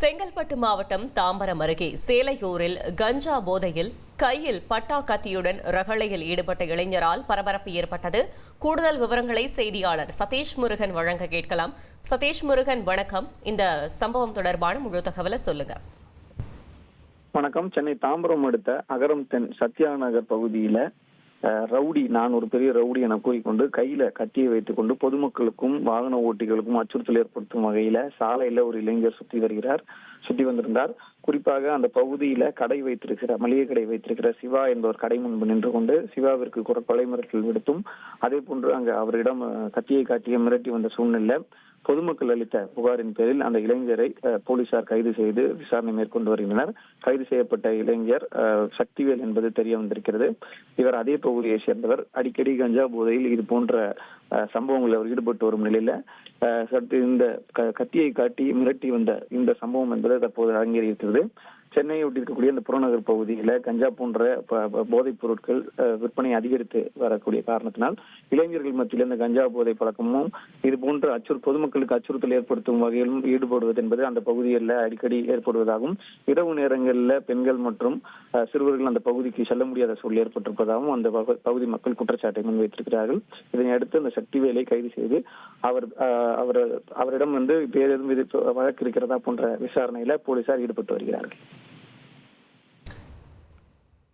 செங்கல்பட்டு மாவட்டம் தாம்பரம் அருகே சேலையூரில் கஞ்சா போதையில் கையில் பட்டா கத்தியுடன் ரகளையில் ஈடுபட்ட இளைஞரால் பரபரப்பு ஏற்பட்டது. கூடுதல் விவரங்களை செய்தியாளர் சதீஷ் முருகன் வழங்க கேட்கலாம். சதீஷ் முருகன், வணக்கம். இந்த சம்பவம் தொடர்பான முழு தகவலை சொல்லுங்க. வணக்கம். சென்னை தாம்பரம் அடுத்த அகரம் தென் சத்யா நகர் பகுதியில ரவுடி, நான் ஒரு பெரிய ரவுடி என கூறிக்கொண்டு கையில கத்தியை வைத்துக் கொண்டு பொதுமக்களுக்கும் வாகன ஓட்டிகளுக்கும் அச்சுறுத்தல் ஏற்படுத்தும் வகையில சாலையில ஒரு இளைஞர் சுத்தி வந்திருந்தார். குறிப்பாக அந்த பகுதியில மளிகை கடை வைத்திருக்கிற சிவா என்பவர் கடை முன்பு நின்று கொண்டு சிவாவிற்கு கொலை மிரட்டல் விடுத்தும் அதே போன்று அங்கு அவரிடம் கத்தியை காட்டிய மிரட்டி வந்த சூழ்நிலை பொதுமக்கள் அளித்த புகாரின் பேரில் அந்த இளைஞரை போலீசார் கைது செய்து விசாரணை மேற்கொண்டு வருகின்றனர். கைது செய்யப்பட்ட இளைஞர் சக்திவேல் என்பது தெரிய வந்திருக்கிறது. இவர் அதே பகுதியை சேர்ந்தவர். அடிக்கடி கஞ்சா போதையில் இது போன்ற சம்பவங்களில் அவர் ஈடுபட்டு வரும் நிலையில இந்த கத்தியை காட்டி மிரட்டி வந்த இந்த சம்பவம் என்பது தற்போது அரங்கேறியிருக்கிறது. சென்னையை ஒட்டியிருக்கக்கூடிய இந்த புறநகர் பகுதியில கஞ்சா போன்ற போதைப் பொருட்கள் விற்பனை அதிகரித்து வரக்கூடிய காரணத்தினால் இளைஞர்கள் மத்தியில் இந்த கஞ்சா போதை பழக்கமும் இது போன்ற பொதுமக்களுக்கு அச்சுறுத்தல் ஏற்படுத்தும் வகையிலும் ஈடுபடுவது என்பது அந்த பகுதிகளில் அடிக்கடி ஏற்படுவதாகவும் இரவு நேரங்களில் பெண்கள் மற்றும் சிறுவர்கள் அந்த பகுதிக்கு செல்ல முடியாத சூழல் ஏற்பட்டிருப்பதாகவும் அந்த பகுதி மக்கள் குற்றச்சாட்டை முன்வைத்திருக்கிறார்கள். இதனை அடுத்து அந்த சக்திவேலை கைது செய்து அவரிடம் பேரெதும் வழக்கு இருக்கிறதா போன்ற விசாரணையில போலீசார் ஈடுபட்டு வருகிறார்கள்.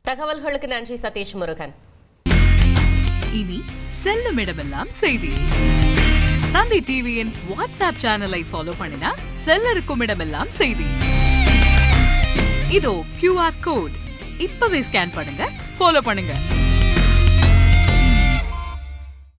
தகவல்களுக்கு நன்றி சதீஷ் முருகன். இனி செல்லும் இடமெல்லாம் செய்தி. தந்தை டிவியின் வாட்ஸ்அப் சேனலை ஃபாலோ பண்ணினா செல்ல இருக்கும் இடமெல்லாம் செய்தி. இதோ QR கோட் இப்பவே ஸ்கேன் பண்ணுங்க, ஃபாலோ பண்ணுங்க.